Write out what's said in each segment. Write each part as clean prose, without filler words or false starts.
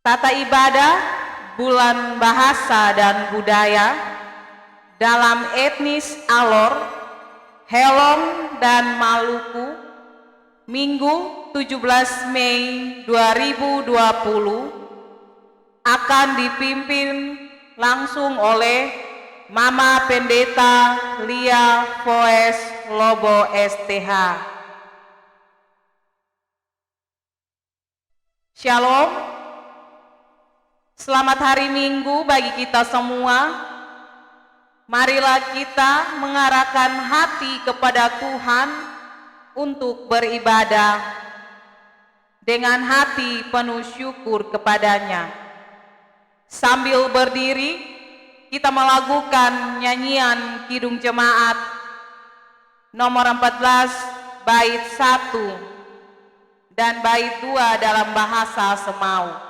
Tata ibadah bulan bahasa dan budaya dalam etnis Alor, Helong, dan Maluku, Minggu 17 Mei 2020 akan dipimpin langsung oleh Mama Pendeta Lia Foes Lobo STH. Shalom, selamat hari Minggu bagi kita semua. Marilah kita mengarahkan hati kepada Tuhan untuk beribadah dengan hati penuh syukur kepadanya. Sambil berdiri, kita melakukan nyanyian Kidung Jemaat nomor 14 bait 1 dan bait 2 dalam bahasa Semau.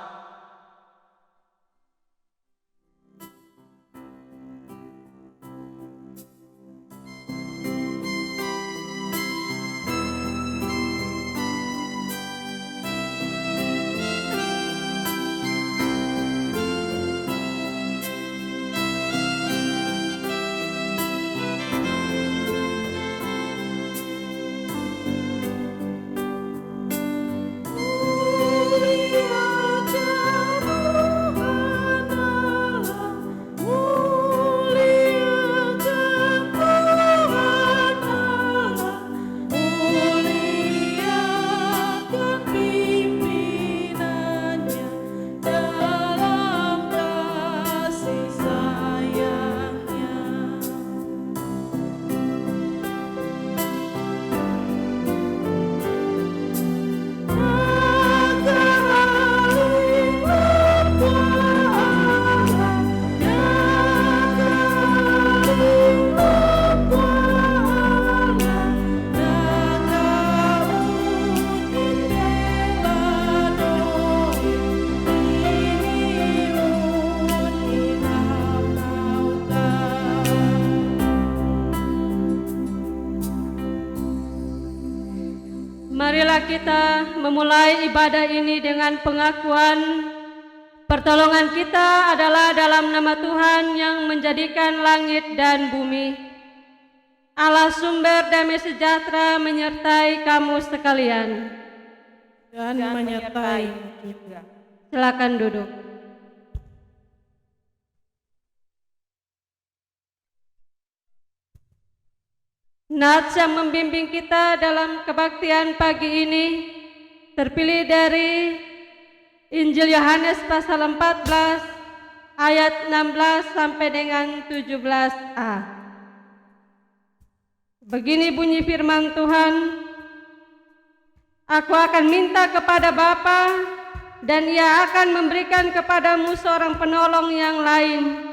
Marilah kita memulai ibadah ini dengan pengakuan pertolongan kita adalah dalam nama Tuhan yang menjadikan langit dan bumi. Allah sumber damai sejahtera menyertai kamu sekalian. Dan menyertai juga. Silakan duduk. Nats yang membimbing kita dalam kebaktian pagi ini terpilih dari Injil Yohanes pasal 14 ayat 16 sampai dengan 17a. Begini bunyi firman Tuhan, Aku akan minta kepada Bapa dan Ia akan memberikan kepadamu seorang penolong yang lain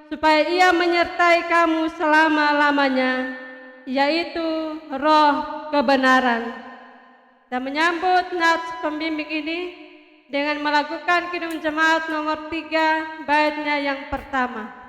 supaya Ia menyertai kamu selama-lamanya, yaitu Roh kebenaran. Dan menyambut nats pembimbing ini dengan melakukan Kidung Jemaat nomor 3 baitnya yang pertama.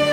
Bagai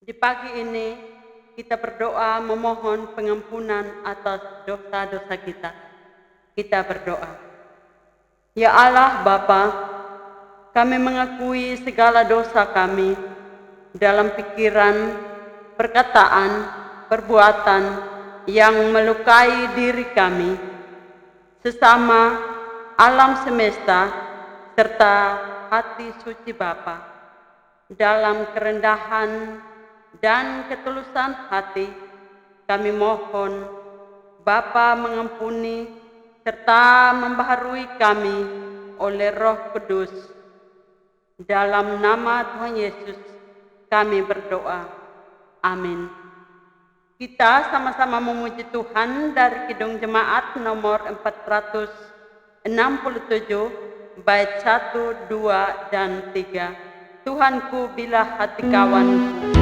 Di pagi ini kita berdoa memohon pengampunan atas dosa-dosa kita. Kita berdoa. Ya Allah Bapa, kami mengakui segala dosa kami dalam pikiran, perkataan, perbuatan yang melukai diri kami, sesama alam semesta, serta hati suci Bapa. Dalam kerendahan dan ketulusan hati, kami mohon Bapa mengampuni serta membaharui kami oleh Roh Kudus. Dalam nama Tuhan Yesus kami berdoa. Amin. Kita sama-sama memuji Tuhan dari Kidung Jemaat nomor 467 bait 1, 2, dan 3. Tuhanku bila hati kawanku.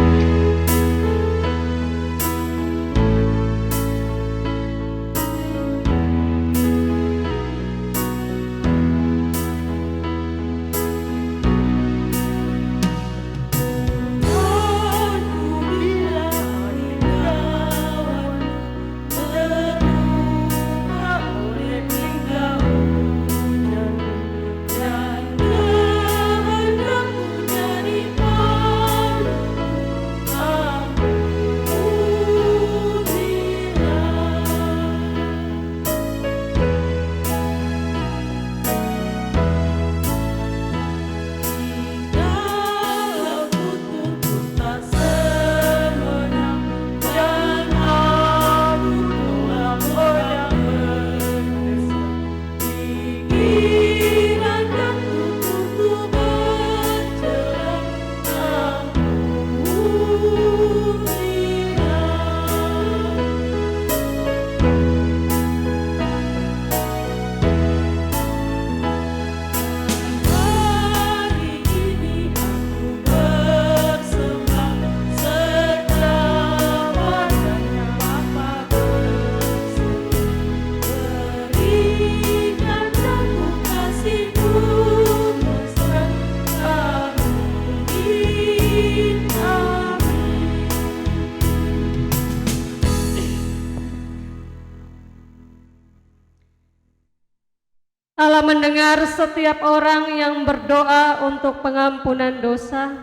Allah mendengar setiap orang yang berdoa untuk pengampunan dosa.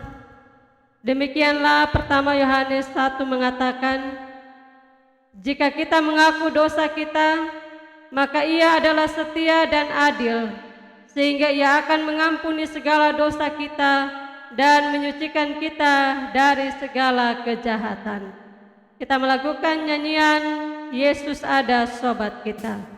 Demikianlah pertama Yohanes 1 mengatakan, jika kita mengaku dosa kita, maka Ia adalah setia dan adil, sehingga Ia akan mengampuni segala dosa kita dan menyucikan kita dari segala kejahatan. Kita melakukan nyanyian Yesus ada sobat kita.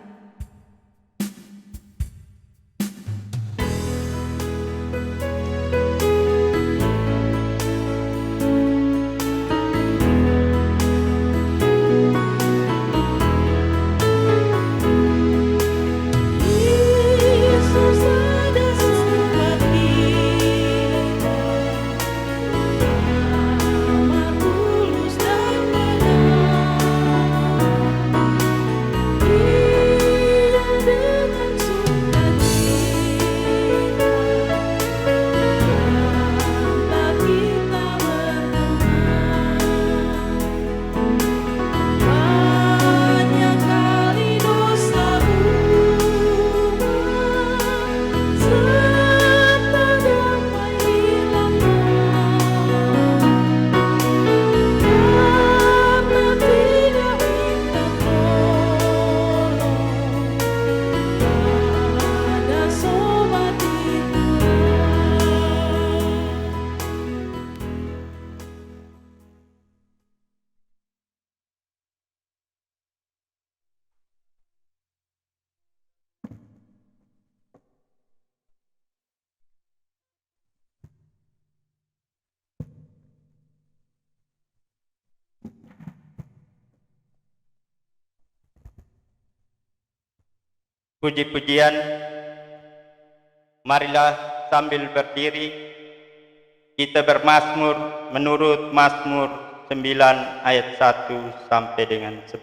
Puji-pujian, marilah sambil berdiri kita bermazmur menurut Mazmur 9 ayat 1 sampai dengan 11.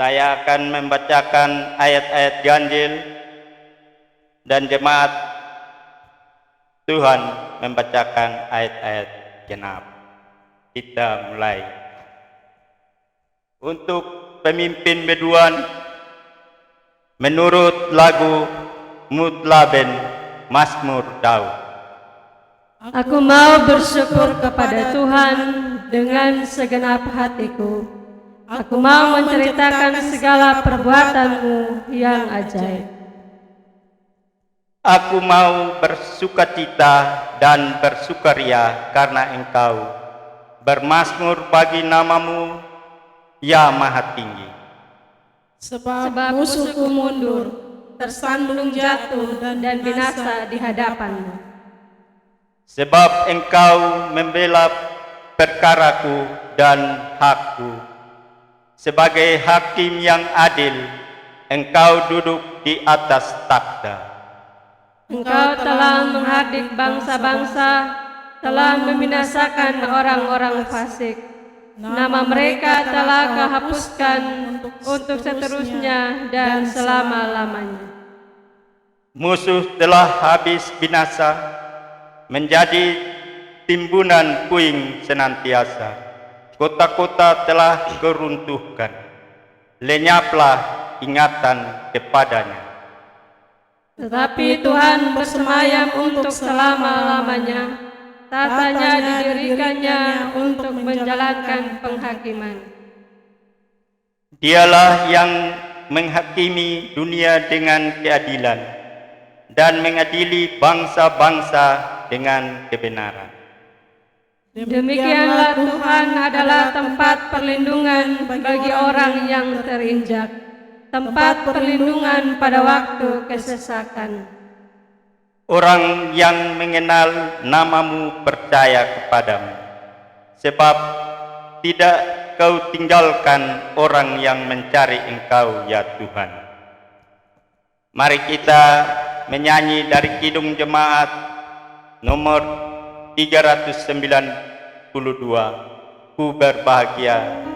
Saya akan membacakan ayat-ayat ganjil dan jemaat Tuhan membacakan ayat-ayat genap. kita mulai. Untuk pemimpin biduan, menurut lagu Mutlaben Mazmur Daud. Aku mau bersyukur kepada Tuhan dengan segenap hatiku. Aku mau menceritakan segala perbuatan-Mu yang ajaib. Aku mau bersukacita dan bersukaria karena Engkau, bermazmur bagi nama-Mu, ya Maha Tinggi. Sebab musuhku mundur, tersandung jatuh dan binasa di hadapan-Mu. Sebab Engkau membela perkaraku dan hakku. Sebagai hakim yang adil, Engkau duduk di atas takhta. Engkau telah menghardik bangsa-bangsa, telah membinasakan orang-orang fasik. Nama mereka telah Kau hapuskan untuk seterusnya dan selama-lamanya. Musuh telah habis binasa, menjadi timbunan puing senantiasa. Kota-kota telah keruntuhkan, lenyaplah ingatan kepadanya. Tetapi Tuhan bersemayam untuk selama-lamanya, tatanya didirikannya untuk menjalankan penghakiman. Dialah yang menghakimi dunia dengan keadilan dan mengadili bangsa-bangsa dengan kebenaran. Demikianlah Tuhan adalah tempat perlindungan bagi orang yang terinjak, tempat perlindungan pada waktu kesesakan. Orang yang mengenal nama-Mu percaya kepadamu, sebab tidak Kau tinggalkan orang yang mencari Engkau, ya Tuhan. Mari kita menyanyi dari Kidung Jemaat nomor 392, Ku Berbahagia.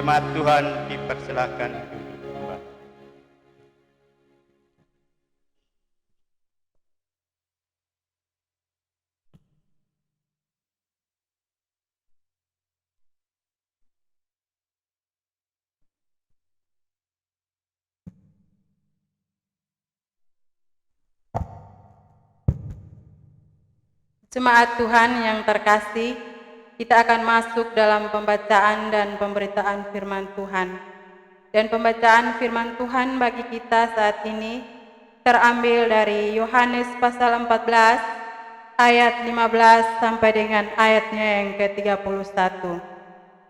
Jemaat Tuhan dipersilahkan duduk kembali. Jemaat Tuhan yang terkasih, kita akan masuk dalam pembacaan dan pemberitaan firman Tuhan. Dan pembacaan firman Tuhan bagi kita saat ini terambil dari Yohanes pasal 14 ayat 15 sampai dengan ayatnya yang ke-31.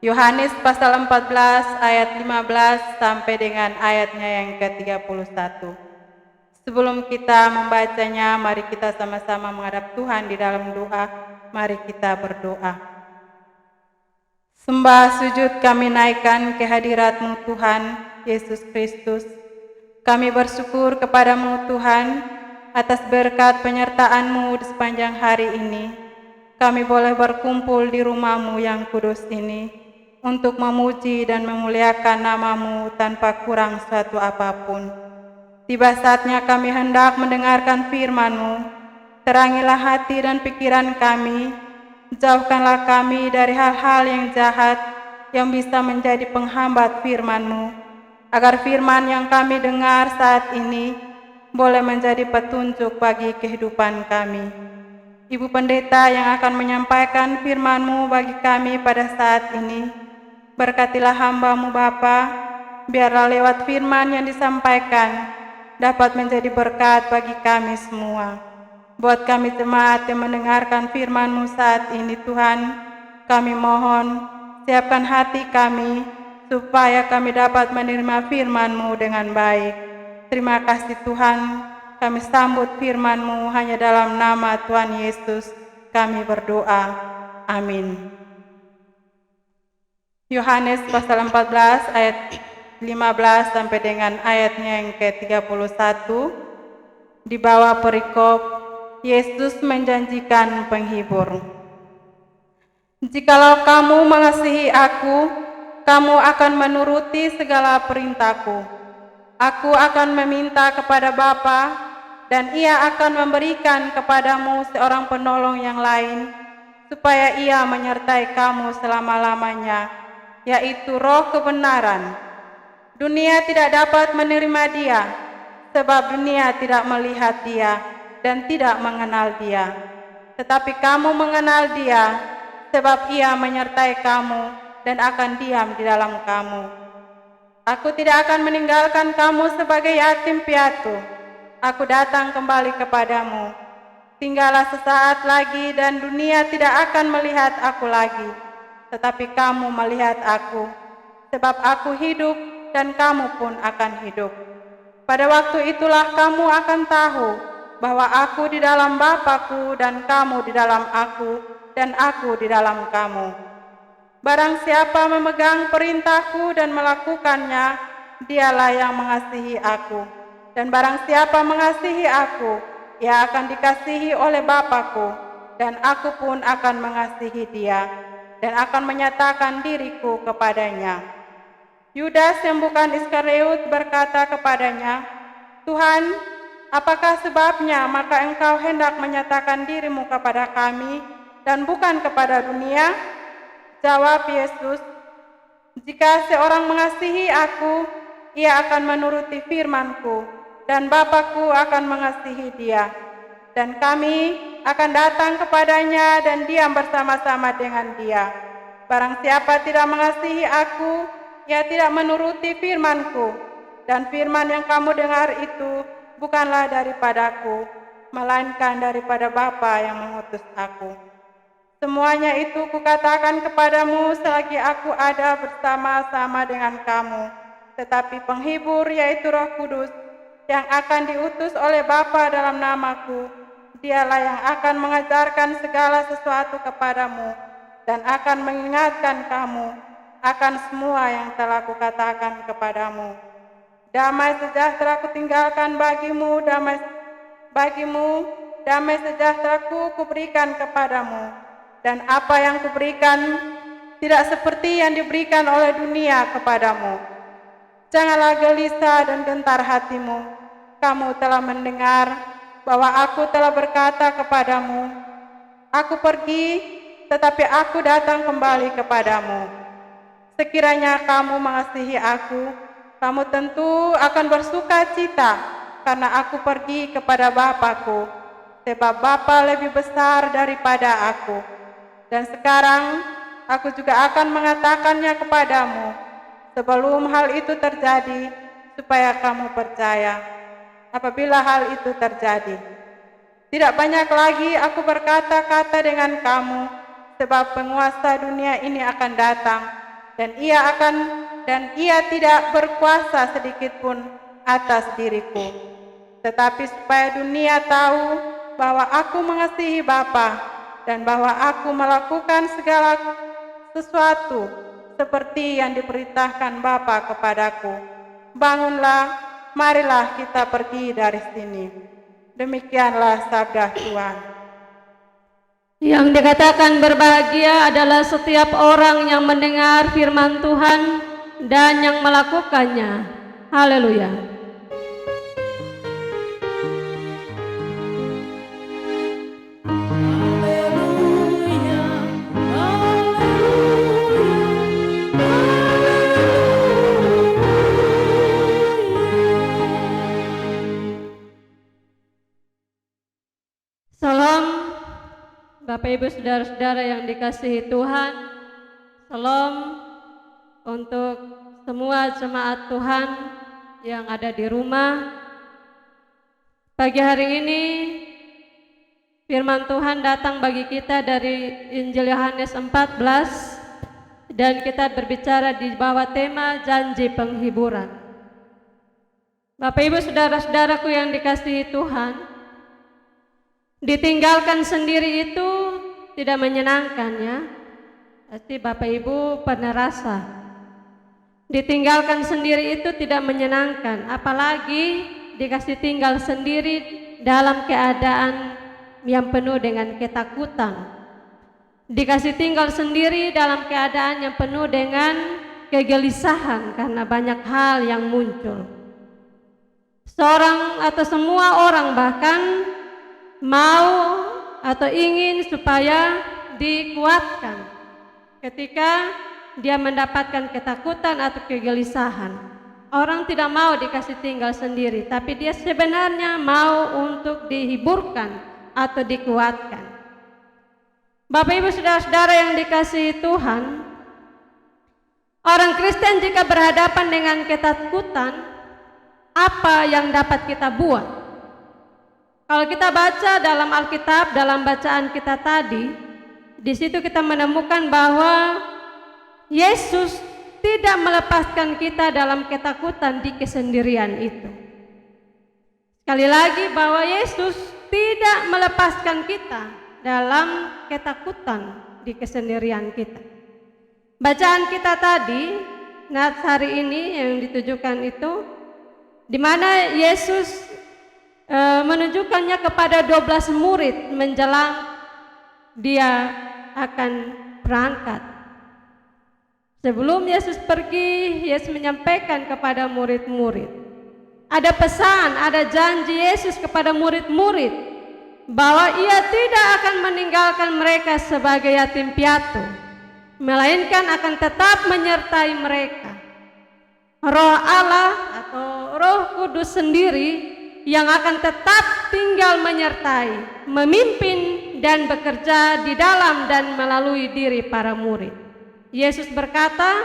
Yohanes pasal 14 ayat 15 sampai dengan ayatnya yang ke-31. Sebelum kita membacanya, mari kita sama-sama menghadap Tuhan di dalam doa. Mari kita berdoa. Sembah sujud kami naikkan ke hadirat-Mu Tuhan Yesus Kristus. Kami bersyukur kepada-Mu Tuhan atas berkat penyertaan-Mu di sepanjang hari ini. Kami boleh berkumpul di rumah-Mu yang kudus ini untuk memuji dan memuliakan nama-Mu tanpa kurang suatu apapun. Tiba saatnya kami hendak mendengarkan firman-Mu. Terangilah hati dan pikiran kami. Jauhkanlah kami dari hal-hal yang jahat yang bisa menjadi penghambat firman-Mu. agar firman yang kami dengar saat ini boleh menjadi petunjuk bagi kehidupan kami. Ibu Pendeta yang akan menyampaikan firman-Mu bagi kami pada saat ini, berkatilah hamba-Mu Bapa, biarlah lewat firman yang disampaikan dapat menjadi berkat bagi kami semua. Buat kami jemaat yang mendengarkan firman-Mu saat ini Tuhan, kami mohon siapkan hati kami supaya kami dapat menerima firman-Mu dengan baik. Terima kasih Tuhan, kami sambut firman-Mu hanya dalam nama Tuhan Yesus kami berdoa. Amin. Yohanes pasal 14 ayat 15 sampai dengan ayatnya yang ke-31, di bawah perikop Yesus menjanjikan penghibur. Jikalau kamu mengasihi aku, kamu akan menuruti segala perintahku. Aku akan meminta kepada Bapa, dan Ia akan memberikan kepadamu seorang penolong yang lain, supaya Ia menyertai kamu selama-lamanya, yaitu Roh kebenaran. Dunia tidak dapat menerima Dia, sebab dunia tidak melihat Dia dan tidak mengenal Dia. Tetapi kamu mengenal Dia, sebab Ia menyertai kamu dan akan diam di dalam kamu. Aku tidak akan meninggalkan kamu sebagai yatim piatu. Aku datang kembali kepadamu. Tinggallah sesaat lagi dan dunia tidak akan melihat aku lagi, tetapi kamu melihat aku, sebab aku hidup dan kamu pun akan hidup. Pada waktu itulah kamu akan tahu bahwa aku di dalam Bapa-Ku dan kamu di dalam aku dan aku di dalam kamu. Barang siapa memegang perintahku dan melakukannya, dialah yang mengasihi aku. Dan barang siapa mengasihi aku, ia akan dikasihi oleh Bapa-Ku, dan aku pun akan mengasihi dia, dan akan menyatakan diriku kepadanya. Yudas yang bukan Iskariot berkata kepadanya, Tuhan, apakah sebabnya maka engkau hendak menyatakan dirimu kepada kami, dan bukan kepada dunia? Jawab Yesus, jika seorang mengasihi aku, ia akan menuruti firman-Ku, dan Bapa-Ku akan mengasihi dia. Dan kami akan datang kepadanya dan diam bersama-sama dengan dia. Barang siapa tidak mengasihi aku, ia tidak menuruti firman-Ku. Dan firman yang kamu dengar itu bukanlah daripadaku, melainkan daripada Bapa yang mengutus aku. Semuanya itu kukatakan kepadamu selagi aku ada bersama-sama dengan kamu. Tetapi penghibur yaitu Roh Kudus yang akan diutus oleh Bapa dalam namaku, dialah yang akan mengajarkan segala sesuatu kepadamu dan akan mengingatkan kamu akan semua yang telah kukatakan kepadamu. Damai sejahtera kutinggalkan bagimu, damai sejahtera-Ku kuberikan kepadamu. Dan apa yang kuberikan tidak seperti yang diberikan oleh dunia kepadamu. Janganlah gelisah dan gentar hatimu. Kamu telah mendengar bahwa aku telah berkata kepadamu, aku pergi, tetapi aku datang kembali kepadamu. Sekiranya kamu mengasihi aku, kamu tentu akan bersuka cita karena aku pergi kepada Bapa-Ku, sebab Bapa lebih besar daripada aku. Dan sekarang aku juga akan mengatakannya kepadamu sebelum hal itu terjadi, supaya kamu percaya. Apabila hal itu terjadi, tidak banyak lagi aku berkata-kata dengan kamu, sebab penguasa dunia ini akan datang, dan ia tidak berkuasa sedikit pun atas diriku. Tetapi supaya dunia tahu bahwa aku mengasihi Bapa, dan bahwa aku melakukan segala sesuatu seperti yang diperintahkan Bapa kepadaku. Bangunlah, marilah kita pergi dari sini. Demikianlah sabda Tuhan. Yang dikatakan berbahagia adalah setiap orang yang mendengar firman Tuhan dan yang melakukannya. Haleluya. Bapak Ibu saudara-saudara yang dikasihi Tuhan, Salam untuk semua jemaat Tuhan yang ada di rumah. Pagi hari ini firman Tuhan datang bagi kita dari Injil Yohanes 14 dan kita berbicara di bawah tema janji penghiburan. Bapak Ibu saudara-saudaraku yang dikasihi Tuhan, ditinggalkan sendiri itu tidak menyenangkan ya. Pasti Bapak Ibu pernah rasa ditinggalkan sendiri itu tidak menyenangkan, apalagi dikasih tinggal sendiri dalam keadaan yang penuh dengan ketakutan. Dikasih tinggal sendiri dalam keadaan yang penuh dengan kegelisahan karena banyak hal yang muncul. Seorang atau semua orang bahkan mau atau ingin supaya dikuatkan ketika dia mendapatkan ketakutan atau kegelisahan. Orang tidak mau dikasih tinggal sendiri, tapi dia sebenarnya mau untuk dihiburkan atau dikuatkan. Bapak Ibu saudara-saudara yang dikasihi Tuhan, orang Kristen jika berhadapan dengan ketakutan, apa yang dapat kita buat? Kalau kita baca dalam Alkitab, dalam bacaan kita tadi, di situ kita menemukan bahwa Yesus tidak melepaskan kita dalam ketakutan di kesendirian itu. Sekali lagi bahwa Yesus tidak melepaskan kita dalam ketakutan di kesendirian kita. Bacaan kita tadi, nats hari ini yang ditujukan itu, di mana Yesus menunjukkannya kepada 12 murid menjelang dia akan berangkat. Sebelum Yesus pergi, Yesus menyampaikan kepada murid-murid. Ada pesan, ada janji Yesus kepada murid-murid bahwa ia tidak akan meninggalkan mereka sebagai yatim piatu, melainkan akan tetap menyertai mereka. Roh Allah atau Roh Kudus sendiri yang akan tetap tinggal menyertai, memimpin dan bekerja di dalam dan melalui diri para murid. Yesus berkata,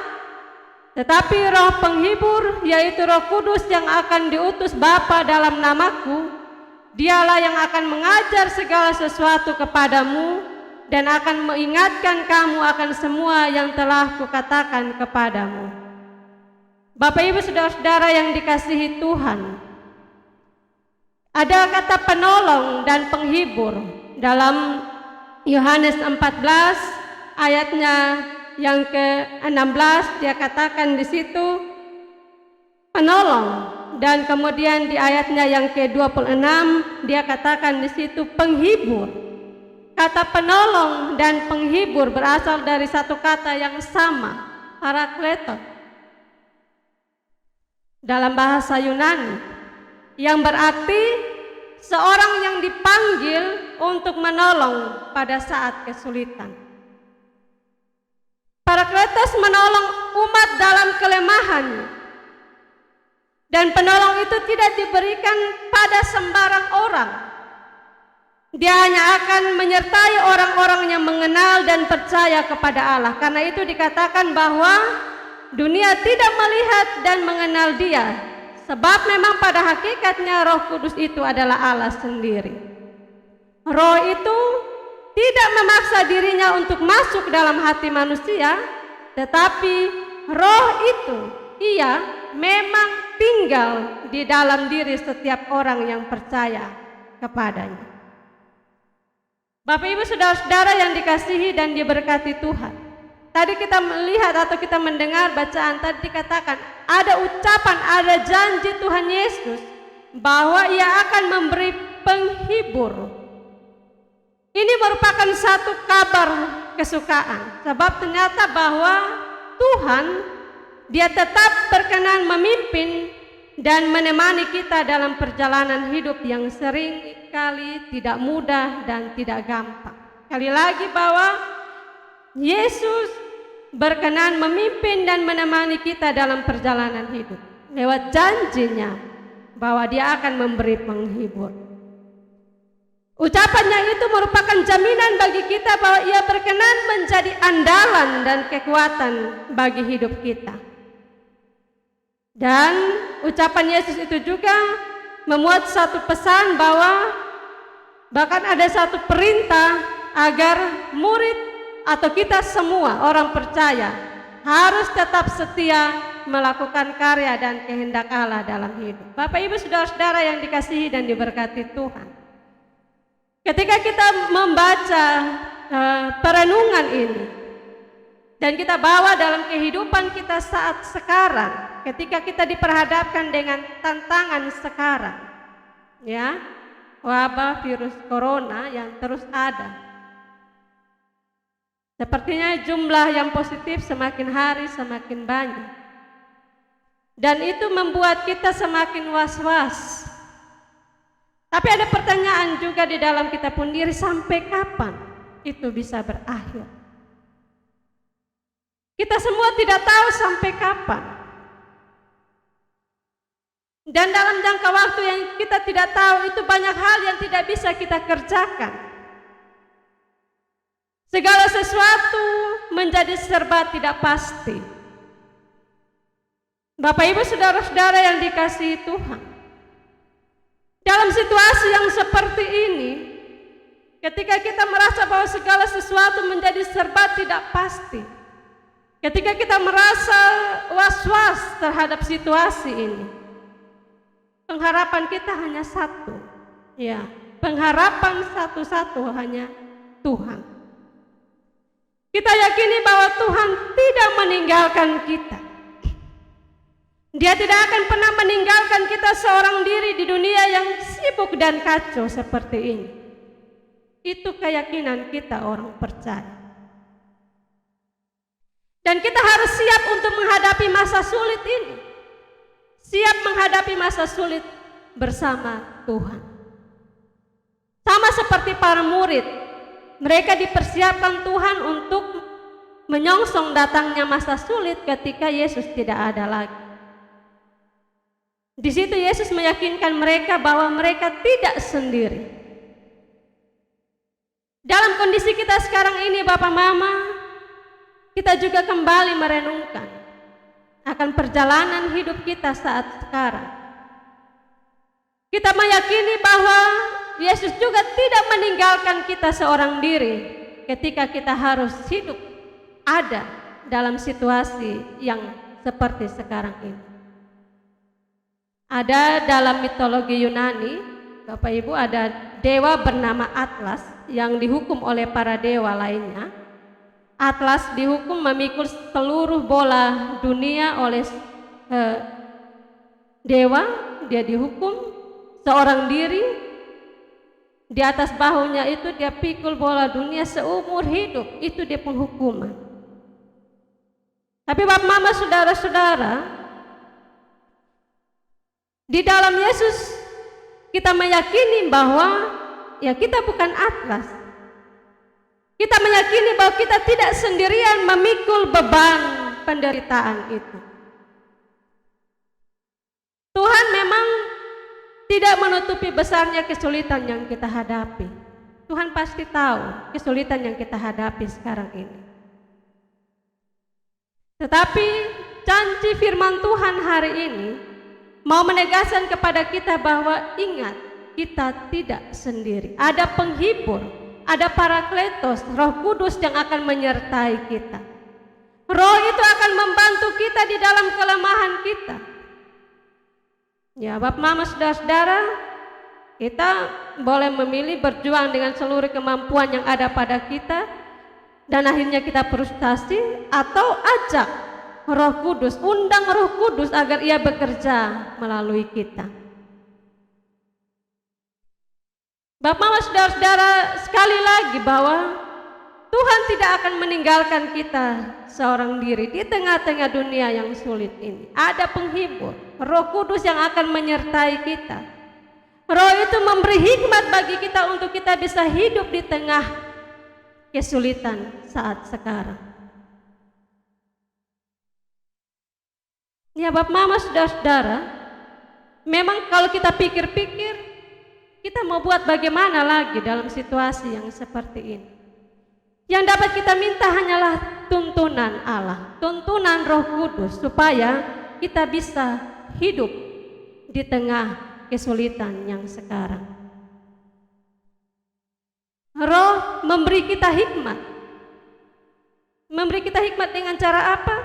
tetapi Roh Penghibur, yaitu Roh Kudus yang akan diutus Bapa dalam namaku, dialah yang akan mengajar segala sesuatu kepadamu dan akan mengingatkan kamu akan semua yang telah kukatakan kepadamu. Bapak Ibu saudara-saudara yang dikasihi Tuhan, ada kata penolong dan penghibur dalam Yohanes 14 ayatnya yang ke-16, dia katakan di situ penolong, dan kemudian di ayatnya yang ke-26 dia katakan di situ penghibur. Kata penolong dan penghibur berasal dari satu kata yang sama, parakletos, dalam bahasa Yunani, yang berarti seorang yang dipanggil untuk menolong pada saat kesulitan. Parakletos menolong umat dalam kelemahannya, dan penolong itu tidak diberikan pada sembarang orang. Dia hanya akan menyertai orang-orang yang mengenal dan percaya kepada Allah. Karena itu dikatakan bahwa dunia tidak melihat dan mengenal dia, sebab memang pada hakikatnya Roh Kudus itu adalah Allah sendiri. Roh itu tidak memaksa dirinya untuk masuk dalam hati manusia, tetapi Roh itu ia memang tinggal di dalam diri setiap orang yang percaya kepadanya. Bapak Ibu saudara-saudara yang dikasihi dan diberkati Tuhan, tadi kita melihat atau kita mendengar bacaan tadi dikatakan ada ucapan, ada janji Tuhan Yesus bahwa ia akan memberi penghibur. Ini merupakan satu kabar kesukaan, sebab ternyata bahwa Tuhan dia tetap berkenan memimpin dan menemani kita dalam perjalanan hidup yang sering kali tidak mudah dan tidak gampang. Sekali lagi bahwa Yesus berkenan memimpin dan menemani kita dalam perjalanan hidup lewat janjinya bahwa dia akan memberi penghibur. Ucapannya itu merupakan jaminan bagi kita bahwa Ia berkenan menjadi andalan dan kekuatan bagi hidup kita. Dan ucapan Yesus itu juga memuat satu pesan bahwa bahkan ada satu perintah agar murid atau kita semua orang percaya harus tetap setia melakukan karya dan kehendak Allah dalam hidup. Bapak Ibu saudara-saudara yang dikasihi dan diberkati Tuhan, ketika kita membaca perenungan ini dan kita bawa dalam kehidupan kita saat sekarang, ketika kita diperhadapkan dengan tantangan sekarang, ya, wabah virus corona yang terus ada, sepertinya jumlah yang positif semakin hari semakin banyak, dan itu membuat kita semakin was-was. Tapi ada pertanyaan juga di dalam kita pun diri, sampai kapan itu bisa berakhir? Kita semua tidak tahu sampai kapan. Dan dalam jangka waktu yang kita tidak tahu itu banyak hal yang tidak bisa kita kerjakan. Segala sesuatu menjadi serba tidak pasti. Bapak Ibu saudara-saudara yang dikasihi Tuhan, dalam situasi yang seperti ini, ketika kita merasa bahwa segala sesuatu menjadi serba tidak pasti, ketika kita merasa was-was terhadap situasi ini, pengharapan kita hanya satu, ya, pengharapan satu-satu hanya Tuhan. Kita yakini bahwa Tuhan tidak meninggalkan kita. Dia tidak akan pernah meninggalkan kita seorang diri di dunia yang sibuk dan kacau seperti ini. Itu keyakinan kita orang percaya. Dan kita harus siap untuk menghadapi masa sulit ini. Siap menghadapi masa sulit bersama Tuhan. Sama seperti para murid, mereka dipersiapkan Tuhan untuk menyongsong datangnya masa sulit ketika Yesus tidak ada lagi. Di situ Yesus meyakinkan mereka bahwa mereka tidak sendiri. Dalam kondisi kita sekarang ini, Bapak Mama, kita juga kembali merenungkan akan perjalanan hidup kita saat sekarang. Kita meyakini bahwa Yesus juga tidak meninggalkan kita seorang diri ketika kita harus hidup ada dalam situasi yang seperti sekarang ini. Ada dalam mitologi Yunani, Bapak Ibu, ada dewa bernama Atlas yang dihukum oleh para dewa lainnya. Atlas dihukum memikul seluruh bola dunia oleh dewa. Dia dihukum seorang diri. Di atas bahunya itu dia pikul bola dunia seumur hidup. Itu dia penghukuman. Tapi Bapak Mama saudara-saudara, di dalam Yesus kita meyakini bahwa ya kita bukan Atlas. Kita meyakini bahwa kita tidak sendirian memikul beban penderitaan itu. Tuhan memang tidak menutupi besarnya kesulitan yang kita hadapi. Tuhan pasti tahu kesulitan yang kita hadapi sekarang ini. Tetapi janji firman Tuhan hari ini mau menegaskan kepada kita bahwa ingat, kita tidak sendiri. Ada penghibur, ada Parakletos, Roh Kudus yang akan menyertai kita. Roh itu akan membantu kita di dalam kelemahan kita. Ya, Bapak Mama saudara-saudara, kita boleh memilih berjuang dengan seluruh kemampuan yang ada pada kita dan akhirnya kita frustasi, atau ajak Roh Kudus, undang Roh Kudus agar Ia bekerja melalui kita. Bapak Mama saudara-saudara, sekali lagi bahwa Tuhan tidak akan meninggalkan kita seorang diri di tengah-tengah dunia yang sulit ini. Ada penghibur, Roh Kudus yang akan menyertai kita. Roh itu memberi hikmat bagi kita untuk kita bisa hidup di tengah kesulitan saat sekarang. Ya Bapak Mama saudara-saudara, memang kalau kita pikir-pikir, kita kita mau buat bagaimana lagi dalam situasi yang seperti ini? Yang dapat kita minta hanyalah tuntunan Allah, tuntunan Roh Kudus, supaya kita bisa hidup di tengah kesulitan yang sekarang. Roh memberi kita hikmat. Memberi kita hikmat dengan cara apa?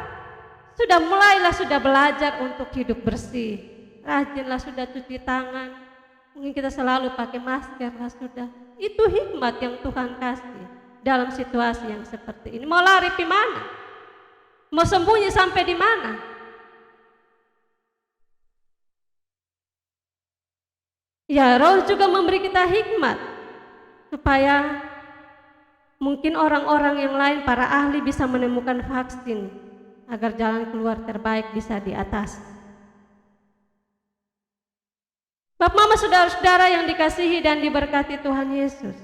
Sudah belajar untuk hidup bersih. Rajinlah sudah cuci tangan. Mungkin kita selalu pakai masker lah sudah. Itu hikmat yang Tuhan kasih dalam situasi yang seperti ini. Mau lari di mana? Mau sembunyi sampai di mana? Ya, Roh juga memberi kita hikmat supaya mungkin orang-orang yang lain, para ahli bisa menemukan vaksin agar jalan keluar terbaik bisa diatasi. Bapak, Mama, saudara-saudara yang dikasihi dan diberkati Tuhan Yesus,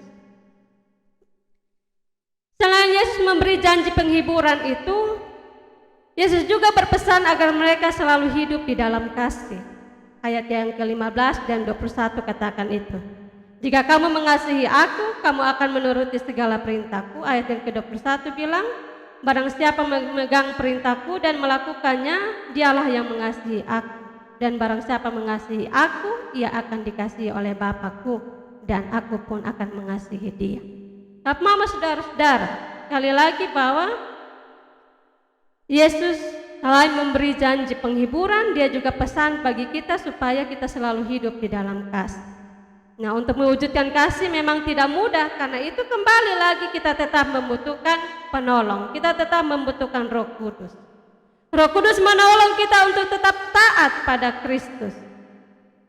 selain Yesus memberi janji penghiburan itu, Yesus juga berpesan agar mereka selalu hidup di dalam kasih. Ayat yang ke-15 dan 21 katakan itu. Jika kamu mengasihi aku, kamu akan menuruti segala perintahku. Ayat yang ke-21 bilang, barang siapa memegang perintahku dan melakukannya, dialah yang mengasihi aku. Dan barang siapa mengasihi aku, ia akan dikasihi oleh Bapakku, dan aku pun akan mengasihi dia. Bapak, Mama, saudara-saudara, sekali lagi bahwa Yesus selain memberi janji penghiburan, dia juga pesan bagi kita supaya kita selalu hidup di dalam kasih. Nah, untuk mewujudkan kasih memang tidak mudah, karena itu kembali lagi kita tetap membutuhkan penolong, kita tetap membutuhkan Roh Kudus. Roh Kudus menolong kita untuk tetap taat pada Kristus.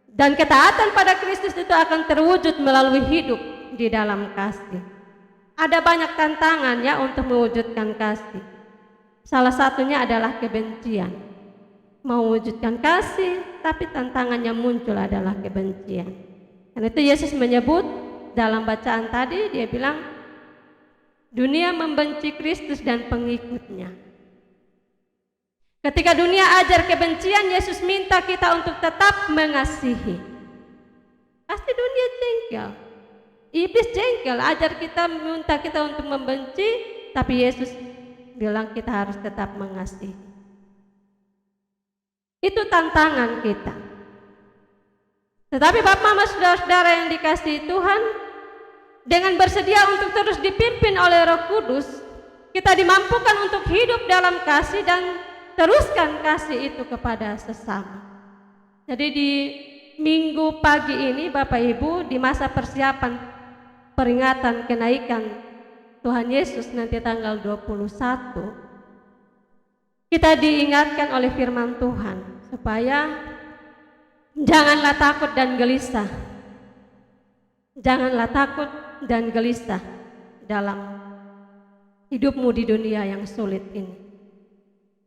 Dan ketaatan pada Kristus itu akan terwujud melalui hidup di dalam kasih. Ada banyak tantangan ya untuk mewujudkan kasih. Salah satunya adalah kebencian. Mewujudkan kasih, tapi tantangannya muncul adalah kebencian. Karena itu Yesus menyebut dalam bacaan tadi, dia bilang, dunia membenci Kristus dan pengikutnya. Ketika dunia ajar kebencian, Yesus minta kita untuk tetap mengasihi. Pasti dunia jengkel, iblis jengkel, ajar kita, minta kita untuk membenci, tapi Yesus bilang kita harus tetap mengasihi. Itu tantangan kita. Tetapi Bapak, Mama, saudara-saudara yang dikasihi Tuhan, dengan bersedia untuk terus dipimpin oleh Roh Kudus, kita dimampukan untuk hidup dalam kasih dan teruskan kasih itu kepada sesama. Jadi di minggu pagi ini Bapak Ibu, di masa persiapan peringatan kenaikan Tuhan Yesus nanti tanggal 21, kita diingatkan oleh firman Tuhan supaya janganlah takut dan gelisah. Janganlah takut dan gelisah dalam hidupmu di dunia yang sulit ini.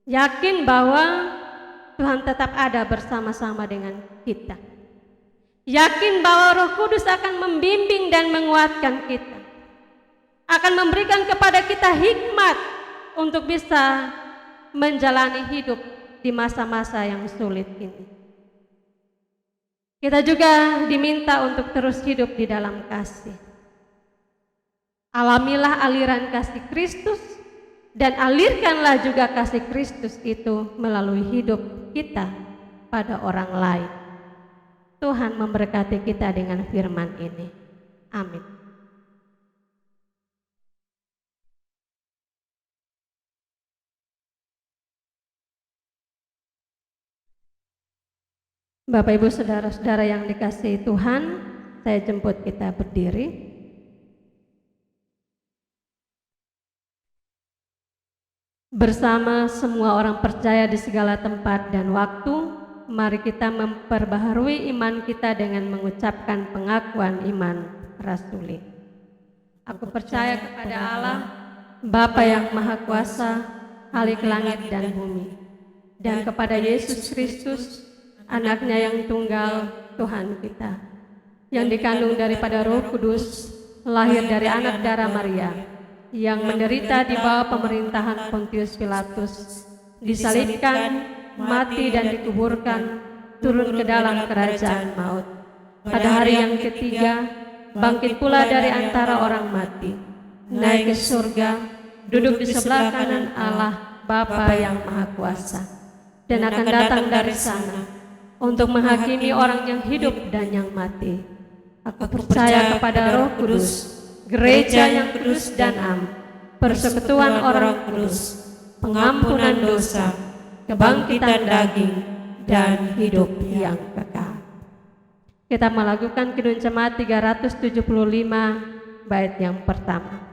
Yakin bahwa Tuhan tetap ada bersama-sama dengan kita. Yakin bahwa Roh Kudus akan membimbing dan menguatkan kita, akan memberikan kepada kita hikmat untuk bisa menjalani hidup di masa-masa yang sulit ini. Kita juga diminta untuk terus hidup di dalam kasih. Alamilah aliran kasih Kristus, dan alirkanlah juga kasih Kristus itu melalui hidup kita pada orang lain. Tuhan memberkati kita dengan firman ini. Amin. Bapak, Ibu, saudara-saudara yang dikasihi Tuhan, saya jemput kita berdiri. Bersama semua orang percaya di segala tempat dan waktu, mari kita memperbaharui iman kita dengan mengucapkan pengakuan iman rasuli. Aku percaya kepada Allah, Bapa yang Maha Kuasa, Khalik langit dan bumi, dan kepada Yesus Kristus, Anaknya yang tunggal, Tuhan kita, yang dikandung daripada Roh Kudus, lahir dari anak darah Maria, yang menderita di bawah pemerintahan Pontius Pilatus, disalibkan, mati dan dikuburkan, turun ke dalam kerajaan maut. pada hari yang ketiga, bangkit pula dari antara orang mati, naik ke surga, duduk di sebelah kanan Allah Bapa yang Maha Kuasa, dan akan datang dari sana untuk menghakimi orang yang hidup dan yang mati. Aku percaya kepada Roh Kudus, gereja yang kudus dan am, persekutuan orang kudus, pengampunan dosa, kebangkitan daging, dan hidup yang kekal. Kita melakukan Kidung Jemaat 375 bait yang pertama.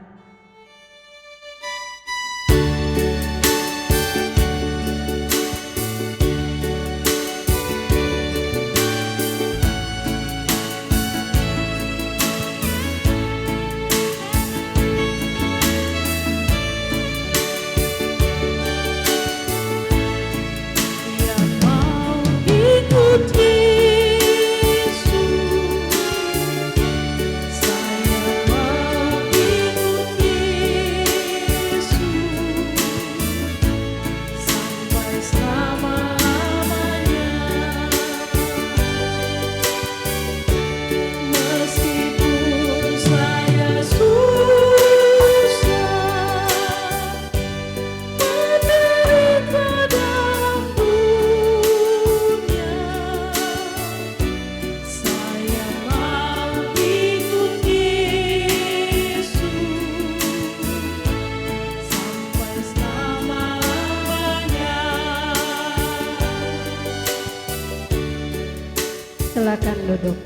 Silakan duduk.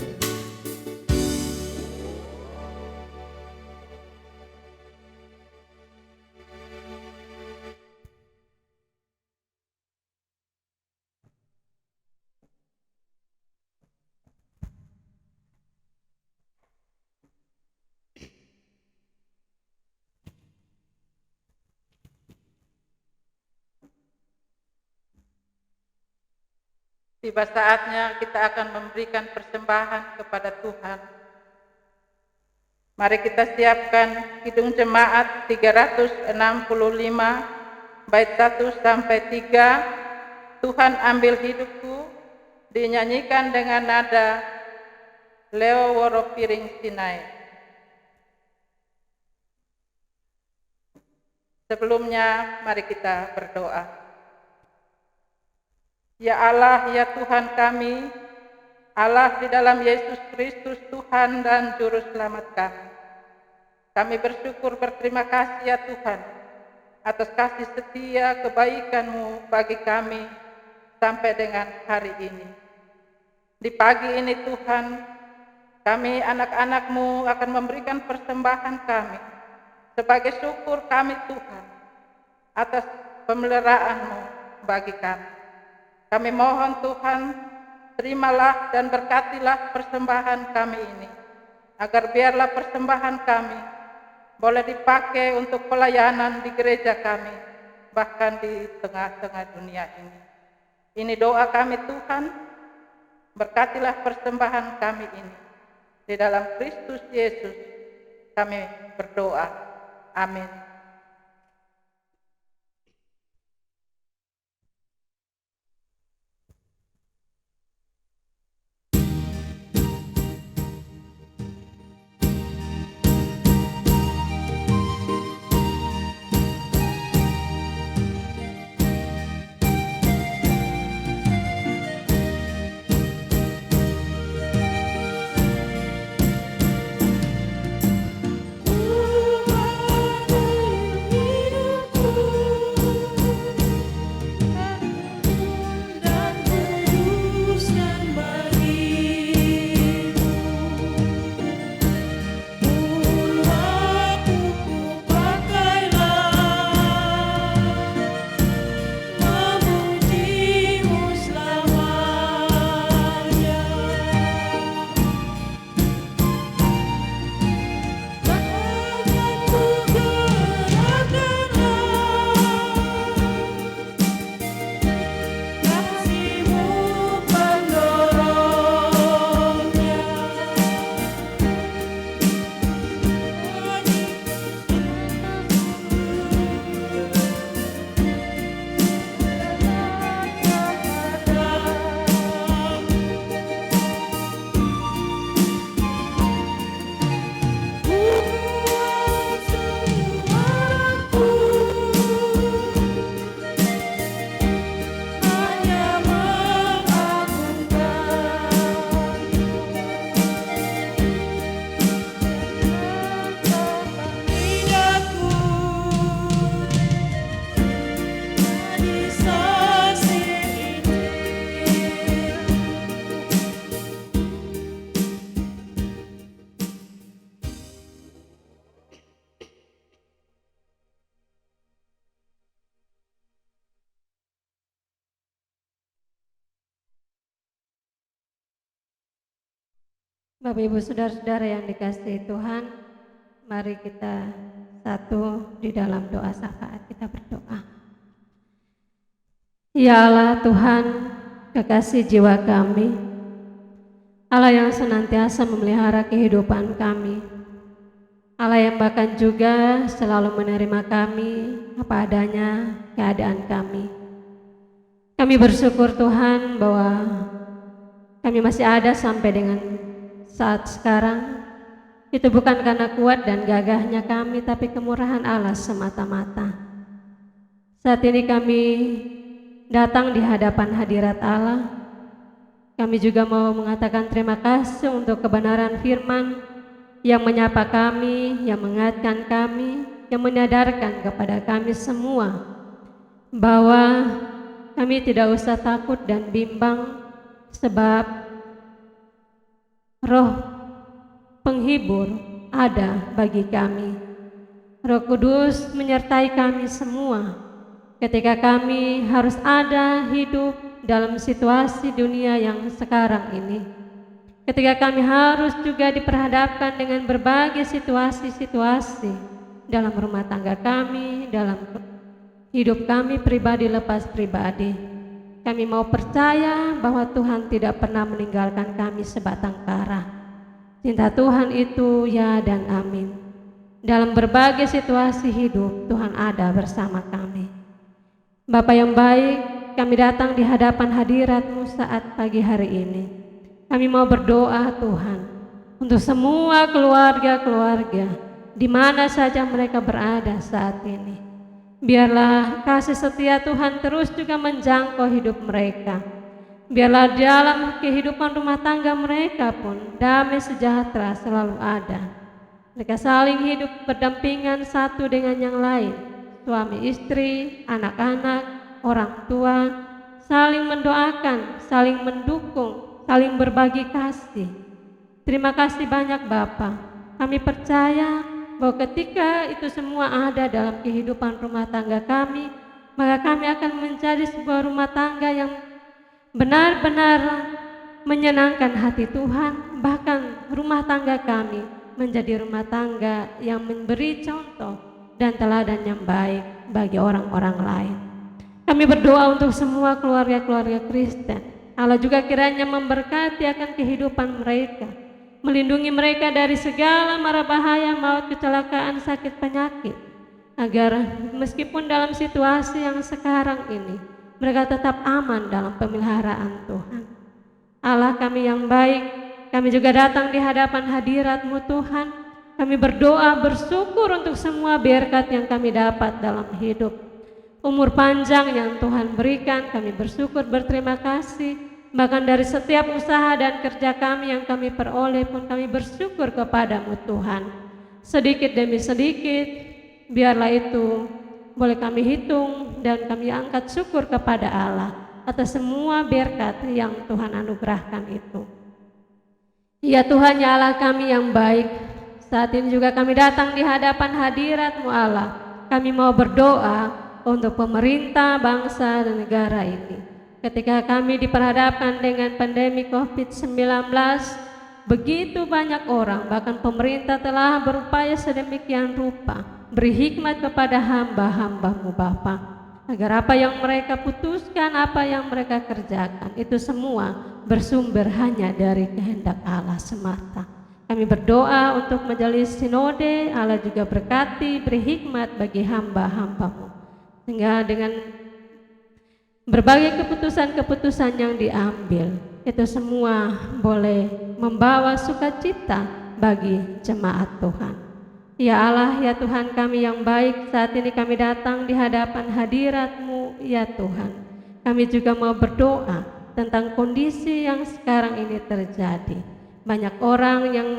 Tiba saatnya kita akan memberikan persembahan kepada Tuhan. Mari kita siapkan Kidung Jemaat 365 bait 1 sampai 3. Tuhan ambil hidupku, dinyanyikan dengan nada Leo Woro Piring Sinai. Sebelumnya mari kita berdoa. Ya Allah, ya Tuhan kami, Allah di dalam Yesus Kristus Tuhan dan Juru Selamat kami. Kami bersyukur berterima kasih ya Tuhan, atas kasih setia kebaikan-Mu bagi kami sampai dengan hari ini. Di pagi ini Tuhan, kami anak-anak-Mu akan memberikan persembahan kami sebagai syukur kami Tuhan atas pemeliharaan-Mu bagi kami. Kami mohon Tuhan, terimalah dan berkatilah persembahan kami ini, agar biarlah persembahan kami boleh dipakai untuk pelayanan di gereja kami, bahkan di tengah-tengah dunia ini. Ini doa kami Tuhan, berkatilah persembahan kami ini. Di dalam Kristus Yesus kami berdoa. Amin. Tuhan Bapak Ibu Saudara-saudara yang dikasihi Tuhan, mari kita satu di dalam doa syafaat. Kita berdoa. Ya Allah Tuhan, kekasih jiwa kami, Allah yang senantiasa memelihara kehidupan kami, Allah yang bahkan juga selalu menerima kami apa adanya keadaan kami. Kami bersyukur Tuhan bahwa kami masih ada sampai dengan saat sekarang. Itu bukan karena kuat dan gagahnya kami, tapi kemurahan Allah semata-mata. Saat ini kami datang di hadapan hadirat Allah. Kami juga mau mengatakan terima kasih untuk kebenaran firman yang menyapa kami, yang mengingatkan kami, yang menyadarkan kepada kami semua bahwa kami tidak usah takut dan bimbang, sebab Roh Penghibur ada bagi kami. Roh Kudus menyertai kami semua ketika kami harus ada hidup dalam situasi dunia yang sekarang ini. Ketika kami harus juga diperhadapkan dengan berbagai situasi-situasi dalam rumah tangga kami, dalam hidup kami pribadi lepas pribadi. Kami mau percaya bahwa Tuhan tidak pernah meninggalkan kami sebatang kara. Cinta Tuhan itu ya dan amin. Dalam berbagai situasi hidup, Tuhan ada bersama kami. Bapa yang baik, kami datang di hadapan hadirat-Mu saat pagi hari ini. Kami mau berdoa Tuhan untuk semua keluarga-keluarga di mana saja mereka berada saat ini. Biarlah kasih setia Tuhan terus juga menjangkau hidup mereka. Biarlah dalam kehidupan rumah tangga mereka pun damai sejahtera selalu ada. Mereka saling hidup berdampingan satu dengan yang lain. Suami istri, anak-anak, orang tua, saling mendoakan, saling mendukung, saling berbagi kasih. Terima kasih banyak Bapa. Kami percaya bahwa ketika itu semua ada dalam kehidupan rumah tangga kami, maka kami akan menjadi sebuah rumah tangga yang benar-benar menyenangkan hati Tuhan. Bahkan rumah tangga kami menjadi rumah tangga yang memberi contoh dan teladan yang baik bagi orang-orang lain. Kami berdoa untuk semua keluarga-keluarga Kristen. Allah juga kiranya memberkati akan kehidupan mereka, melindungi mereka dari segala mara bahaya, maut, kecelakaan, sakit, penyakit, agar meskipun dalam situasi yang sekarang ini mereka tetap aman dalam pemeliharaan Tuhan. Allah kami yang baik, kami juga datang di hadapan hadirat-Mu Tuhan. Kami berdoa bersyukur untuk semua berkat yang kami dapat dalam hidup. Umur panjang yang Tuhan berikan, kami bersyukur, berterima kasih. Bahkan dari setiap usaha dan kerja kami yang kami peroleh pun kami bersyukur kepada-Mu Tuhan. Sedikit demi sedikit, biarlah itu boleh kami hitung dan kami angkat syukur kepada Allah atas semua berkat yang Tuhan anugerahkan itu. Ya Tuhan, ya Allah kami yang baik, saat ini juga kami datang di hadapan hadirat-Mu Allah. Kami mau berdoa untuk pemerintah, bangsa, dan negara ini. Ketika kami diperhadapkan dengan pandemi COVID-19, begitu banyak orang, bahkan pemerintah telah berupaya sedemikian rupa beri hikmat kepada hamba-hamba-Mu Bapa, agar apa yang mereka putuskan, apa yang mereka kerjakan, itu semua bersumber hanya dari kehendak Allah semata. Kami berdoa untuk majelis sinode, Allah juga berkati, beri hikmat bagi hamba-hamba-Mu, sehingga dengan berbagai keputusan-keputusan yang diambil, itu semua boleh membawa sukacita bagi jemaat Tuhan. Ya Allah, ya Tuhan kami yang baik, saat ini kami datang di hadapan hadirat-Mu, ya Tuhan. Kami juga mau berdoa tentang kondisi yang sekarang ini terjadi. Banyak orang yang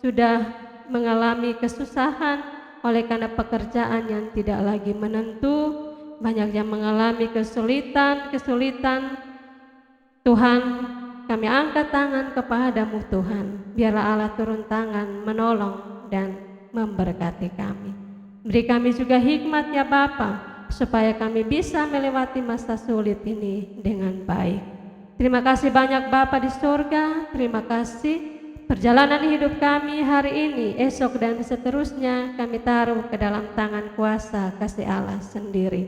sudah mengalami kesusahan oleh karena pekerjaan yang tidak lagi menentu. Banyak yang mengalami kesulitan. Tuhan, kami angkat tangan kepada-Mu Tuhan. Biarlah Allah turun tangan menolong dan memberkati kami. Beri kami juga hikmat ya Bapa, supaya kami bisa melewati masa sulit ini dengan baik. Terima kasih banyak Bapa di surga. Terima kasih Perjalanan hidup kami hari ini, esok dan seterusnya kami taruh ke dalam tangan kuasa kasih Allah sendiri.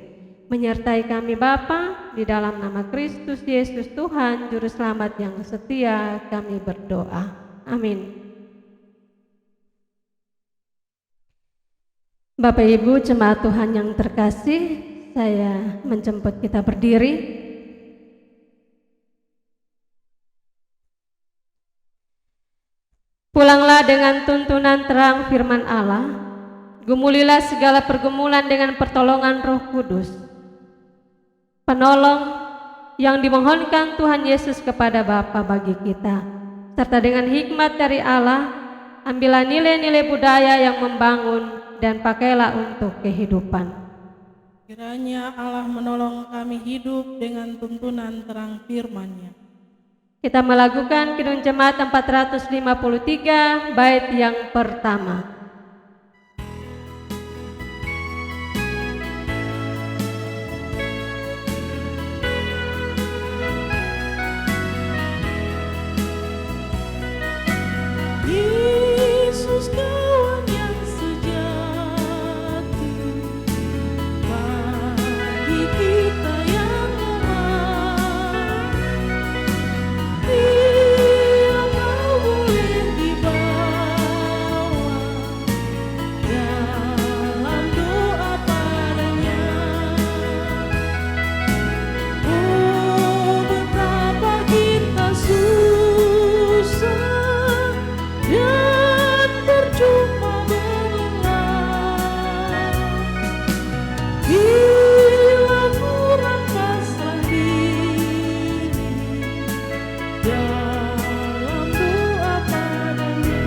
Menyertai kami Bapa, di dalam nama Kristus Yesus Tuhan Juru Selamat yang setia kami berdoa. Amin. Bapak Ibu jemaat Tuhan yang terkasih, saya menjemput kita berdiri. Pulanglah dengan tuntunan terang firman Allah, gumulilah segala pergumulan dengan pertolongan Roh Kudus. Penolong yang dimohonkan Tuhan Yesus kepada Bapa bagi kita, serta dengan hikmat dari Allah, ambillah nilai-nilai budaya yang membangun dan pakailah untuk kehidupan. Kiranya Allah menolong kami hidup dengan tuntunan terang firman-Nya. Kita melakukan Kidung Jemaat 453 bait yang pertama. Yesus kawan yang sejati, bagi kita yang lemah, Dia mau boleh dibawa dalam doa padanya. Oh, betapa kita susah dan percuma berulang bila kurang pasrah diri dalam doa padanya.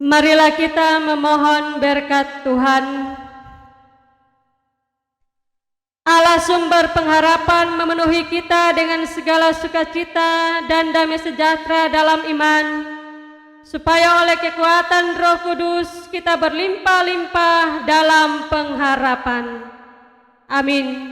Marilah kita memohon berkat Tuhan. Allah sumber pengharapan memenuhi kita dengan segala sukacita dan damai sejahtera dalam iman, supaya oleh kekuatan Roh Kudus kita berlimpah-limpah dalam pengharapan. Amin.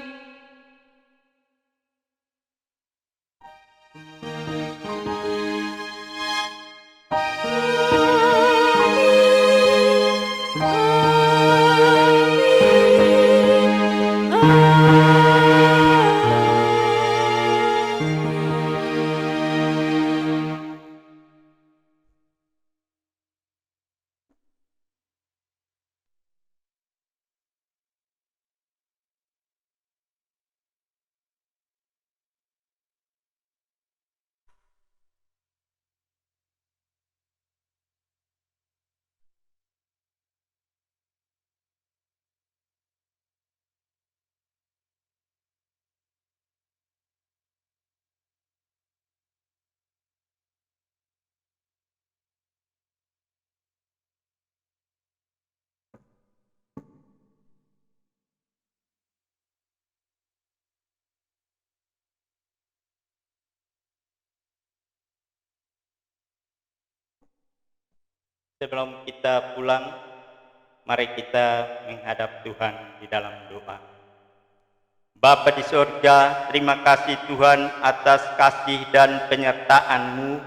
Sebelum kita pulang, mari kita menghadap Tuhan di dalam doa. Bapa di surga, terima kasih Tuhan atas kasih dan penyertaan-Mu.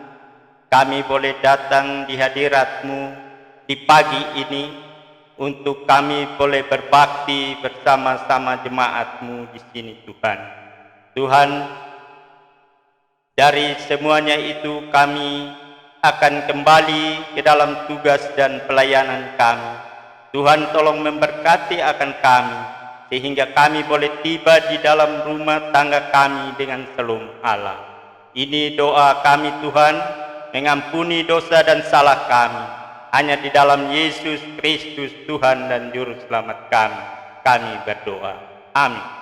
Kami boleh datang di hadirat-Mu di pagi ini untuk kami boleh berbakti bersama-sama jemaat-Mu di sini Tuhan. Tuhan, dari semuanya itu kami akan kembali ke dalam tugas dan pelayanan kami. Tuhan tolong memberkati akan kami, sehingga kami boleh tiba di dalam rumah tangga kami dengan shalom Allah. Ini doa kami Tuhan, mengampuni dosa dan salah kami. Hanya di dalam Yesus Kristus Tuhan dan Juru Selamat kami berdoa. Amin.